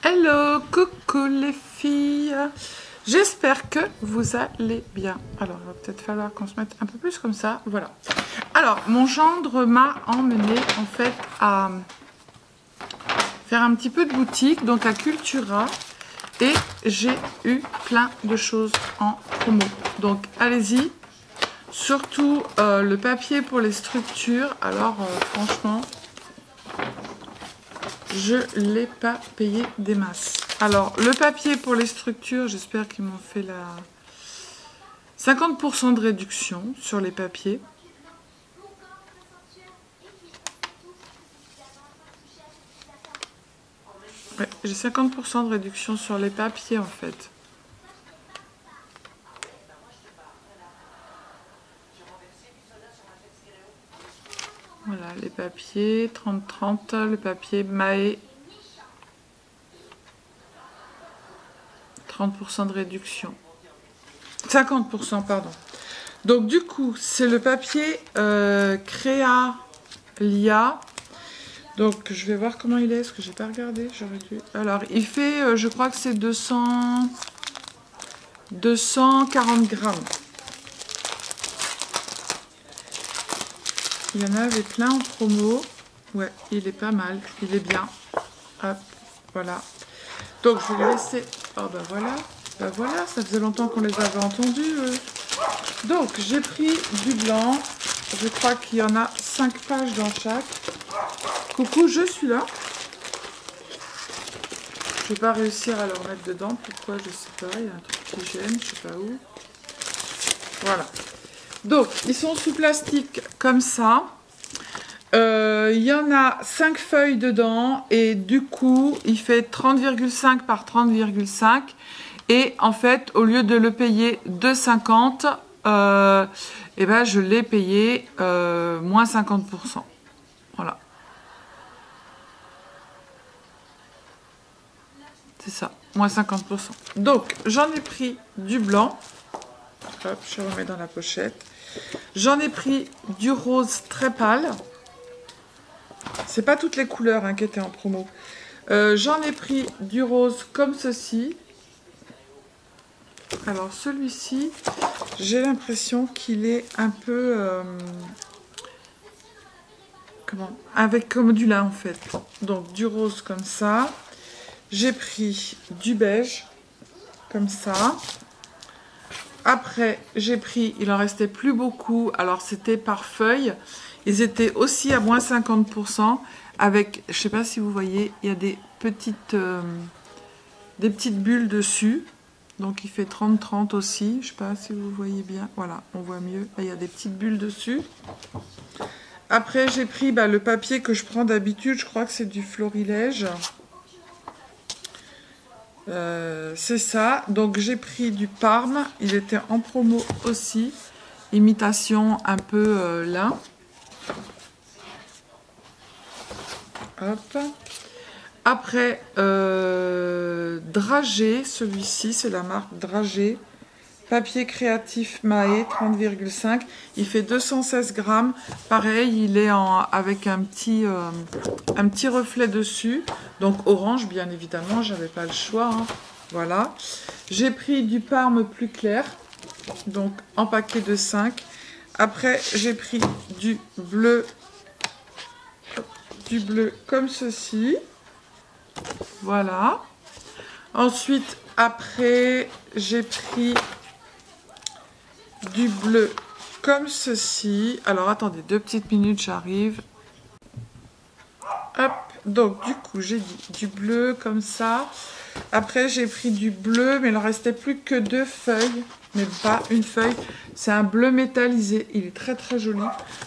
Hello, coucou les filles. J'espère que vous allez bien. Alors, il va peut-être falloir qu'on se mette un peu plus comme ça. Voilà. Alors, mon gendre m'a emmené en fait à faire un petit peu de boutique, donc à Cultura. Et j'ai eu plein de choses en promo. Donc, allez-y. Surtout le papier pour les structures. Alors, franchement... je ne l'ai pas payé des masses. Alors, le papier pour les structures, j'espère qu'ils m'ont fait la 50% de réduction sur les papiers. Ouais, j'ai 50% de réduction sur les papiers en fait. Voilà, les papiers, 30-30, le papier Mahé, 30% de réduction. 50%, pardon. Donc du coup, c'est le papier Créa Lia. Donc je vais voir comment il est, est-ce que j'ai pas regardé, j'aurais dû... Alors, il fait, je crois que c'est 240 grammes. Il y en avait plein en promo. Ouais, il est pas mal. Il est bien. Hop, voilà. Donc, je vais le laisser... Oh, bah voilà. Bah voilà, ça faisait longtemps qu'on les avait entendus. Donc, j'ai pris du blanc. Je crois qu'il y en a 5 pages dans chaque. Coucou, je suis là. Je vais pas réussir à le remettre dedans. Pourquoi, je sais pas. Il y a un truc qui gêne, je sais pas où. Voilà. Donc, ils sont sous plastique comme ça. Il y en a 5 feuilles dedans et du coup, il fait 30,5 par 30,5. Et en fait, au lieu de le payer 2,50, eh ben, je l'ai payé moins 50%. Voilà. C'est ça, moins 50%. Donc, j'en ai pris du blanc. Hop, je remets dans la pochette. J'en ai pris du rose très pâle. C'est pas toutes les couleurs hein, qui étaient en promo. J'en ai pris du rose comme ceci. Alors celui-ci, j'ai l'impression qu'il est un peu... comment? Avec comme du lin en fait. Donc du rose comme ça. J'ai pris du beige comme ça. Après, j'ai pris, il en restait plus beaucoup, alors c'était par feuille. Ils étaient aussi à moins 50% avec, je sais pas si vous voyez, il y a des petites bulles dessus. Donc il fait 30-30 aussi, je sais pas si vous voyez bien. Voilà, on voit mieux. Là, il y a des petites bulles dessus. Après, j'ai pris le papier que je prends d'habitude, je crois que c'est du Florilège. C'est ça, donc j'ai pris du Parme, il était en promo aussi, imitation un peu lin. Hop. Après, Dragé, celui-ci, c'est la marque Dragé, papier créatif Mahé, 30,5, il fait 216 grammes, pareil, il est avec un petit reflet dessus, donc orange bien évidemment, j'avais pas le choix, hein. Voilà. J'ai pris du Parme plus clair, donc en paquet de 5. Après, j'ai pris du bleu comme ceci. Voilà. Ensuite, après, j'ai pris du bleu comme ceci. Alors, attendez 2 petites minutes, j'arrive. Hop. Donc, du coup, j'ai dit du bleu comme ça. Après, j'ai pris du bleu, mais il ne restait plus que 2 feuilles, mais pas une feuille. C'est un bleu métallisé. Il est très très joli.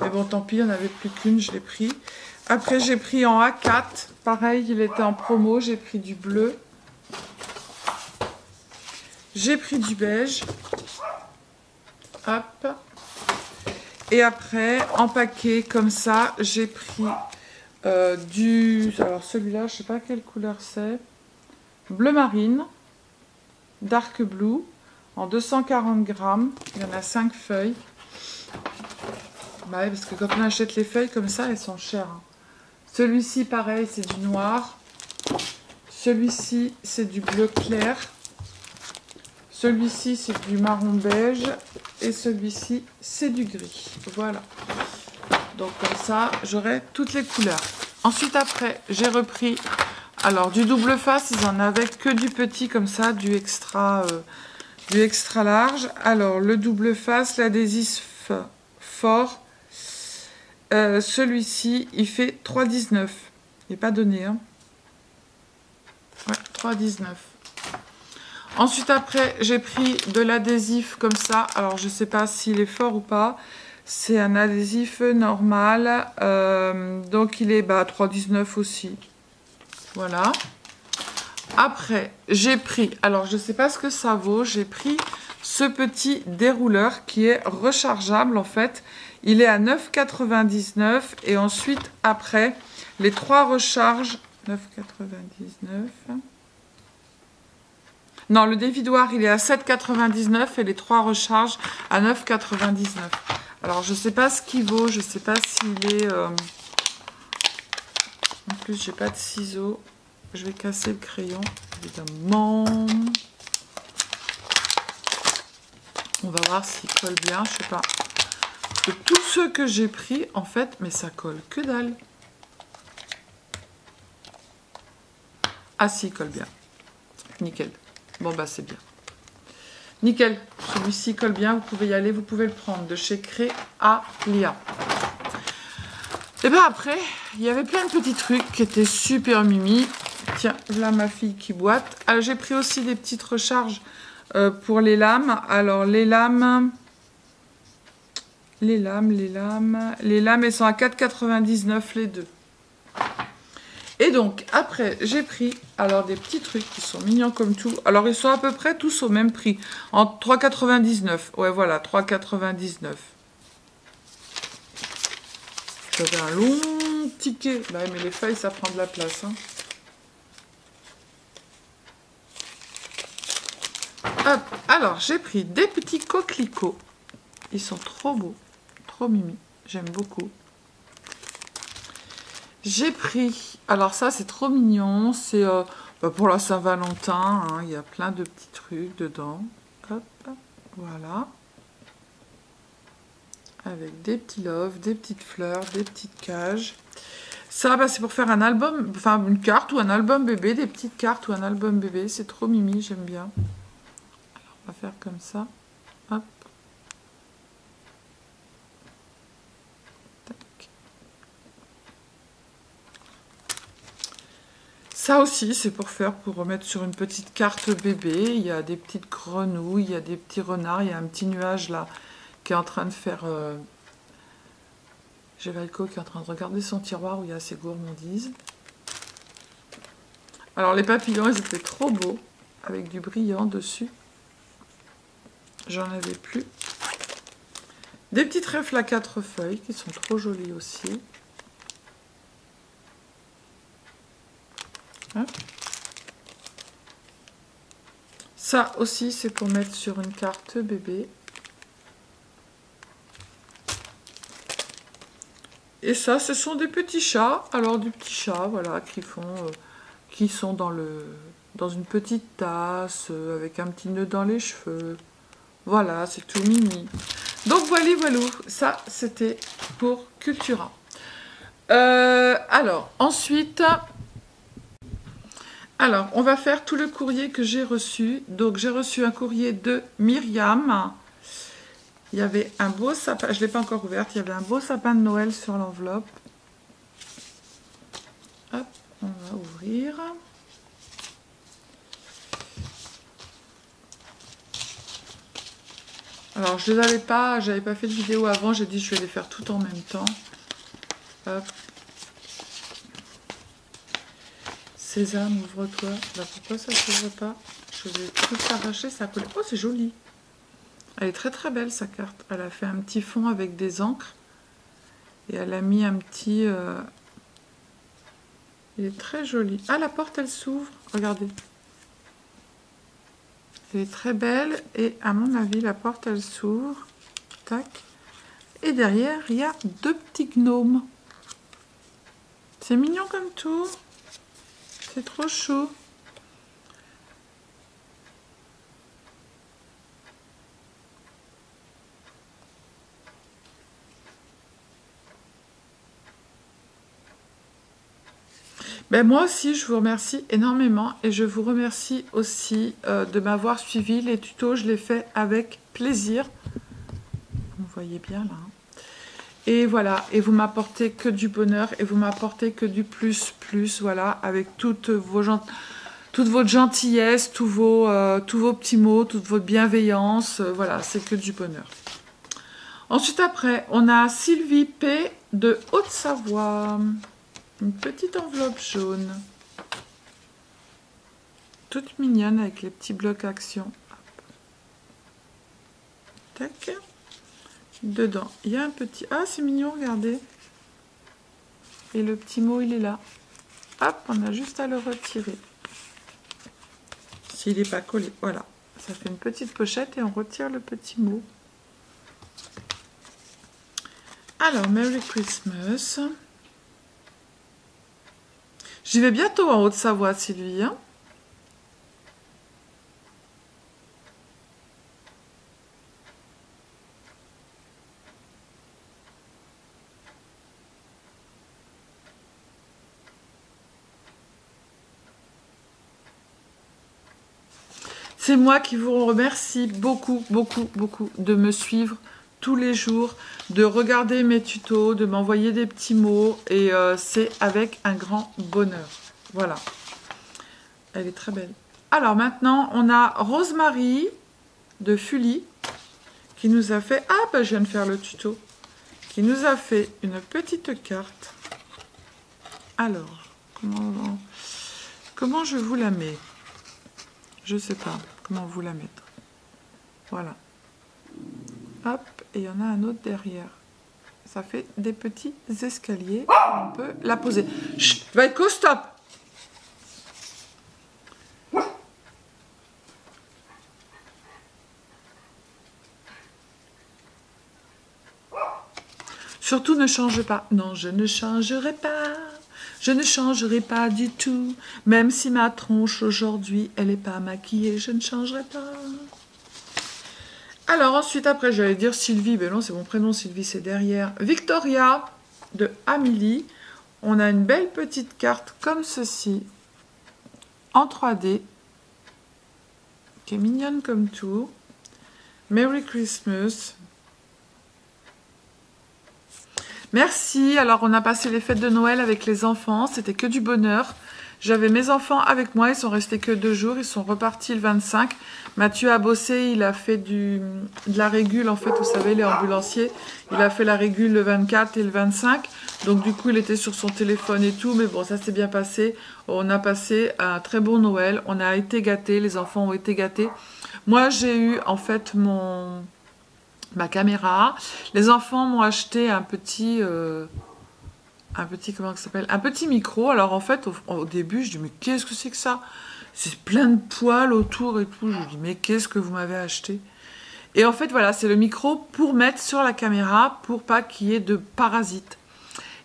Mais bon, tant pis, il n'y en avait plus qu'une, je l'ai pris. Après, j'ai pris en A4. Pareil, il était en promo. J'ai pris du bleu. J'ai pris du beige. Hop. Et après, en paquet, comme ça, j'ai pris alors celui-là, je ne sais pas quelle couleur c'est. Bleu marine, dark blue, en 240 grammes. Il y en a 5 feuilles. Bah ouais, parce que quand on achète les feuilles comme ça, elles sont chères. Celui-ci, pareil, c'est du noir. Celui-ci, c'est du bleu clair. Celui-ci, c'est du marron beige. Et celui-ci, c'est du gris. Voilà. Donc comme ça, j'aurai toutes les couleurs. Ensuite, après, j'ai repris... Alors, du double face, ils en avaient que du petit comme ça, du extra large. Alors, le double face, l'adhésif fort. Celui-ci, il fait 3,19. Il n'est pas donné, hein. Ouais, 3,19. Ensuite, après, j'ai pris de l'adhésif comme ça. Alors, je ne sais pas s'il est fort ou pas. C'est un adhésif normal. Donc, il est 3,19 aussi. Voilà. Après, j'ai pris... Alors, je ne sais pas ce que ça vaut. J'ai pris ce petit dérouleur qui est rechargeable, en fait. Il est à 9,99. Et ensuite, après, les 3 recharges... 9,99... Non, le dévidoir, il est à 7,99 et les 3 recharges à 9,99. Alors, je ne sais pas ce qu'il vaut. Je ne sais pas s'il est... En plus, j'ai pas de ciseaux. Je vais casser le crayon, évidemment. On va voir s'il colle bien. Je sais pas. Parce que tous ceux que j'ai pris, en fait, mais ça colle que dalle. Ah si, il colle bien. Nickel. Bon, bah, c'est bien. Nickel. Celui-ci colle bien. Vous pouvez y aller. Vous pouvez le prendre de chez Créalia. Et bien après, il y avait plein de petits trucs qui étaient super mimi. Tiens, là ma fille qui boite. Alors, j'ai pris aussi des petites recharges pour les lames. Alors, les lames, elles sont à 4,99 les deux. Et donc, après, j'ai pris alors des petits trucs qui sont mignons comme tout. Alors, ils sont à peu près tous au même prix. En 3,99. Ouais, voilà, 3,99. J'avais un long ticket. Bah, mais les feuilles, ça prend de la place. Hein. Hop. Alors, j'ai pris des petits coquelicots. Ils sont trop beaux. Trop mimi. J'aime beaucoup. J'ai pris... Alors ça, c'est trop mignon. C'est pour la Saint-Valentin. Hein. Il y a plein de petits trucs dedans. Hop. Voilà. Avec des petits loves, des petites fleurs, des petites cages. Ça, c'est pour faire un album, enfin une carte ou un album bébé, des petites cartes ou un album bébé. C'est trop mimi, j'aime bien. Alors, on va faire comme ça. Hop. Tac. Ça aussi, c'est pour remettre sur une petite carte bébé. Il y a des petites grenouilles, il y a des petits renards, il y a un petit nuage là qui est en train de faire... J'ai Valco qui est en train de regarder son tiroir où il y a ses gourmandises. Alors les papillons, ils étaient trop beaux, avec du brillant dessus. J'en avais plus. Des petits trèfles à 4 feuilles qui sont trop jolis aussi. Hein? Ça aussi, c'est pour mettre sur une carte bébé. Et ça, ce sont des petits chats. Alors, des petits chats, voilà, qui sont dans une petite tasse, avec un petit nœud dans les cheveux. Voilà, c'est tout mimi. Donc, voilà. Ça, c'était pour Cultura. Alors, ensuite... Alors, on va faire tout le courrier que j'ai reçu. Donc, j'ai reçu un courrier de Myriam. Il y avait un beau sapin, je ne l'ai pas encore ouverte, il y avait un beau sapin de Noël sur l'enveloppe. Hop, on va ouvrir. Alors, je les avais pas, j'avais pas fait de vidéo avant, j'ai dit je vais les faire tout en même temps. Hop. Sésame, ouvre-toi. Bah, pourquoi ça ne s'ouvre pas? Je vais tout arracher, ça colle. Oh, c'est joli. Elle est très très belle sa carte. Elle a fait un petit fond avec des encres. Et elle a mis un petit... Il est très joli. Ah, la porte elle s'ouvre. Regardez. Elle est très belle. Et à mon avis, la porte elle s'ouvre. Tac. Et derrière, il y a 2 petits gnomes. C'est mignon comme tout. C'est trop chou. Ben moi aussi, je vous remercie énormément et je vous remercie aussi de m'avoir suivi. Les tutos, je les fais avec plaisir. Vous voyez bien là. Et voilà, et vous m'apportez que du bonheur et vous m'apportez que du plus, voilà, avec toute votre gentillesse, tous vos petits mots, toute votre bienveillance. Voilà, c'est que du bonheur. Ensuite, après, on a Sylvie P. de Haute-Savoie. Une petite enveloppe jaune. Toute mignonne avec les petits blocs action. Tac. Dedans, il y a un petit... Ah, c'est mignon, regardez. Et le petit mot, il est là. Hop, on a juste à le retirer. S'il n'est pas collé, voilà. Ça fait une petite pochette et on retire le petit mot. Alors, Merry Christmas. J'y vais bientôt en Haute-Savoie, Sylvie. Hein? C'est moi qui vous remercie beaucoup, beaucoup, beaucoup de me suivre tous les jours, de regarder mes tutos, de m'envoyer des petits mots. Et c'est avec un grand bonheur. Voilà. Elle est très belle. Alors maintenant, on a Rosemary de Fully qui nous a fait... Ah, bah, je viens de faire le tuto. Qui nous a fait une petite carte. Alors, comment je vous la mets? Je sais pas comment vous la mettre. Voilà. Hop, et il y en a un autre derrière. Ça fait des petits escaliers. On peut la poser. Chut, Vaiko, stop! Surtout ne change pas. Non, je ne changerai pas. Je ne changerai pas du tout. Même si ma tronche aujourd'hui, elle n'est pas maquillée, je ne changerai pas. Alors ensuite, après, j'allais dire Sylvie. Ben non, c'est mon prénom, Sylvie, c'est derrière. Victoria de Amélie. On a une belle petite carte comme ceci, en 3D, qui est mignonne comme tout. Merry Christmas. Merci. Alors, on a passé les fêtes de Noël avec les enfants. C'était que du bonheur. J'avais mes enfants avec moi. Ils sont restés que 2 jours. Ils sont repartis le 25. Mathieu a bossé. Il a fait de la régule. En fait, vous savez, les ambulanciers. Il a fait la régule le 24 et le 25. Donc, du coup, il était sur son téléphone et tout. Mais bon, ça s'est bien passé. On a passé un très bon Noël. On a été gâtés. Les enfants ont été gâtés. Moi, j'ai eu, en fait, ma caméra. Les enfants m'ont acheté un petit comment ça s'appelle, un petit micro. Alors en fait au début je dis mais qu'est-ce que c'est que ça, c'est plein de poils autour et tout. Je dis mais qu'est-ce que vous m'avez acheté? Et en fait voilà, c'est le micro pour mettre sur la caméra pour pas qu'il y ait de parasites.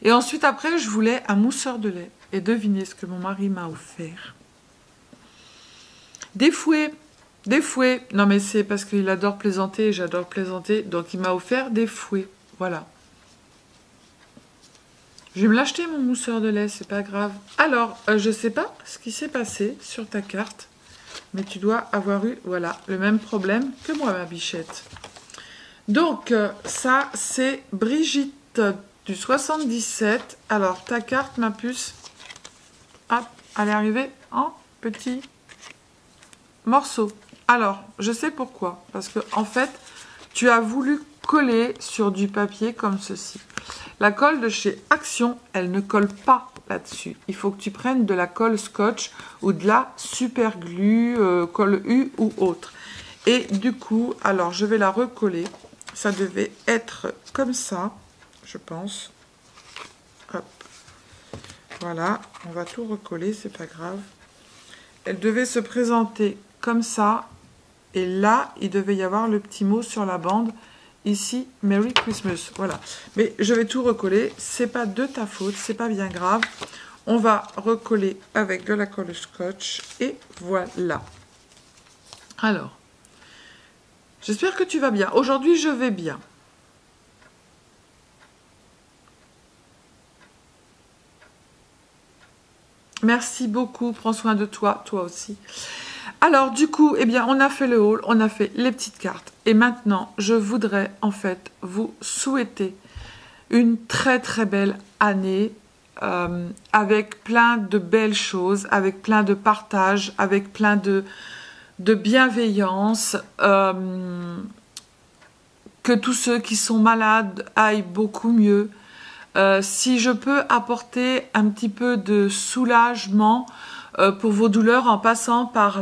Et ensuite après je voulais un mousseur de lait et devinez ce que mon mari m'a offert. Des fouets. Des fouets. Non, mais c'est parce qu'il adore plaisanter et j'adore plaisanter. Donc, il m'a offert des fouets. Voilà. Je vais me l'acheter, mon mousseur de lait. C'est pas grave. Alors, je sais pas ce qui s'est passé sur ta carte. Mais tu dois avoir eu, voilà, le même problème que moi, ma bichette. Donc, ça, c'est Brigitte du 77. Alors, ta carte, ma puce, hop, elle est arrivée en petit morceau. Alors, je sais pourquoi. Parce que, en fait, tu as voulu coller sur du papier comme ceci. La colle de chez Action, elle ne colle pas là-dessus. Il faut que tu prennes de la colle scotch ou de la super glue, colle U ou autre. Et du coup, alors, je vais la recoller. Ça devait être comme ça, je pense. Hop. Voilà, on va tout recoller, c'est pas grave. Elle devait se présenter comme ça. Et là, il devait y avoir le petit mot sur la bande. Ici, Merry Christmas. Voilà. Mais je vais tout recoller. C'est pas de ta faute. C'est pas bien grave. On va recoller avec de la colle scotch. Et voilà. Alors. J'espère que tu vas bien. Aujourd'hui, je vais bien. merci beaucoup. Prends soin de toi, toi aussi. Alors, du coup, eh bien, on a fait le haul, on a fait les petites cartes. Et maintenant, je voudrais, en fait, vous souhaiter une très, très belle année avec plein de belles choses, avec plein de partage, avec plein de bienveillance. Que tous ceux qui sont malades aillent beaucoup mieux. Si je peux apporter un petit peu de soulagement pour vos douleurs en passant par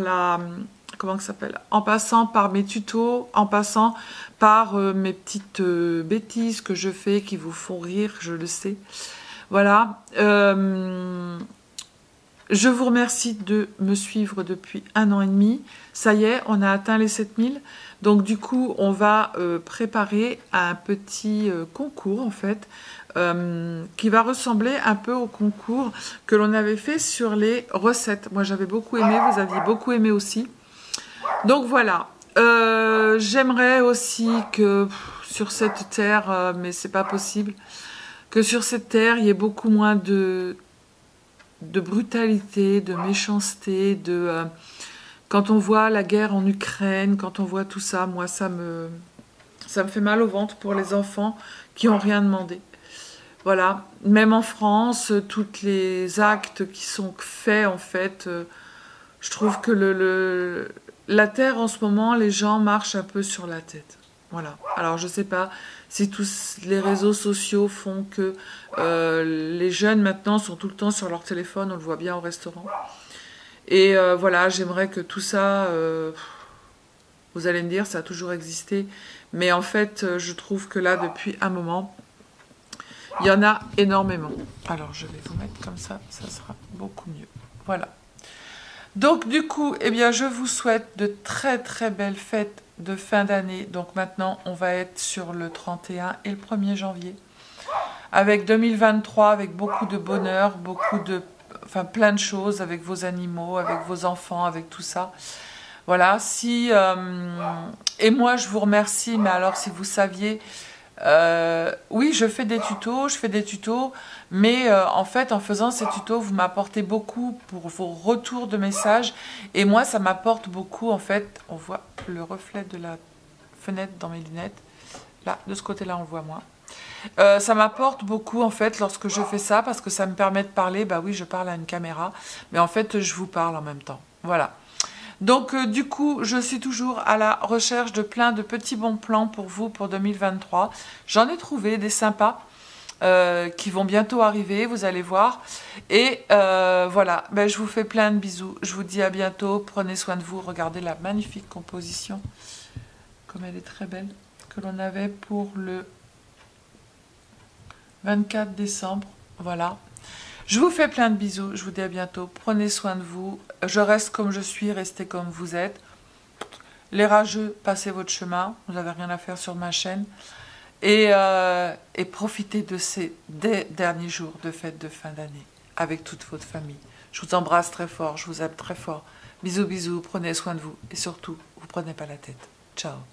comment ça s'appelle, en passant par mes tutos, en passant par mes petites bêtises que je fais qui vous font rire, je le sais. Voilà. Je vous remercie de me suivre depuis 1 an et demi. Ça y est, on a atteint les 7000. Donc du coup, on va préparer un petit concours en fait, qui va ressembler un peu au concours que l'on avait fait sur les recettes. Moi, j'avais beaucoup aimé, vous aviez beaucoup aimé aussi. Donc voilà. J'aimerais aussi que sur cette terre, mais c'est pas possible, que sur cette terre, il y ait beaucoup moins de brutalité, de méchanceté, quand on voit la guerre en Ukraine, quand on voit tout ça, moi ça me fait mal au ventre pour les enfants qui n'ont rien demandé. Voilà, même en France, tous les actes qui sont faits en fait, je trouve que la terre en ce moment, les gens marchent un peu sur la tête. Voilà. Alors je sais pas si tous les réseaux sociaux font que les jeunes maintenant sont tout le temps sur leur téléphone, on le voit bien au restaurant. Et voilà, j'aimerais que tout ça, vous allez me dire, ça a toujours existé. Mais en fait, je trouve que là, depuis un moment, il y en a énormément. Alors, je vais vous mettre comme ça sera beaucoup mieux. Voilà. Donc, du coup, eh bien, je vous souhaite de très, très belles fêtes de fin d'année. Donc, maintenant, on va être sur le 31 et le 1er janvier. Avec 2023, avec beaucoup de bonheur, enfin plein de choses avec vos animaux, avec vos enfants, avec tout ça. Voilà, et moi je vous remercie, mais alors si vous saviez, oui je fais des tutos, mais en fait en faisant ces tutos, vous m'apportez beaucoup pour vos retours de messages, et moi ça m'apporte beaucoup en fait, on voit le reflet de la fenêtre dans mes lunettes, là, de ce côté-là on le voit moins. Ça m'apporte beaucoup en fait lorsque je fais ça parce que ça me permet de parler. Bah oui, je parle à une caméra, mais en fait je vous parle en même temps. Voilà. Donc du coup, je suis toujours à la recherche de plein de petits bons plans pour vous pour 2023. J'en ai trouvé des sympas qui vont bientôt arriver, vous allez voir. Et voilà, ben, je vous fais plein de bisous. Je vous dis à bientôt. Prenez soin de vous. Regardez la magnifique composition, comme elle est très belle, que l'on avait pour le 24 décembre, voilà. Je vous fais plein de bisous, je vous dis à bientôt. Prenez soin de vous. Je reste comme je suis, restez comme vous êtes. Les rageux, passez votre chemin. Vous n'avez rien à faire sur ma chaîne. Et profitez de ces derniers jours de fête de fin d'année avec toute votre famille. Je vous embrasse très fort, je vous aime très fort. Bisous, bisous, prenez soin de vous. Et surtout, vous ne prenez pas la tête. Ciao.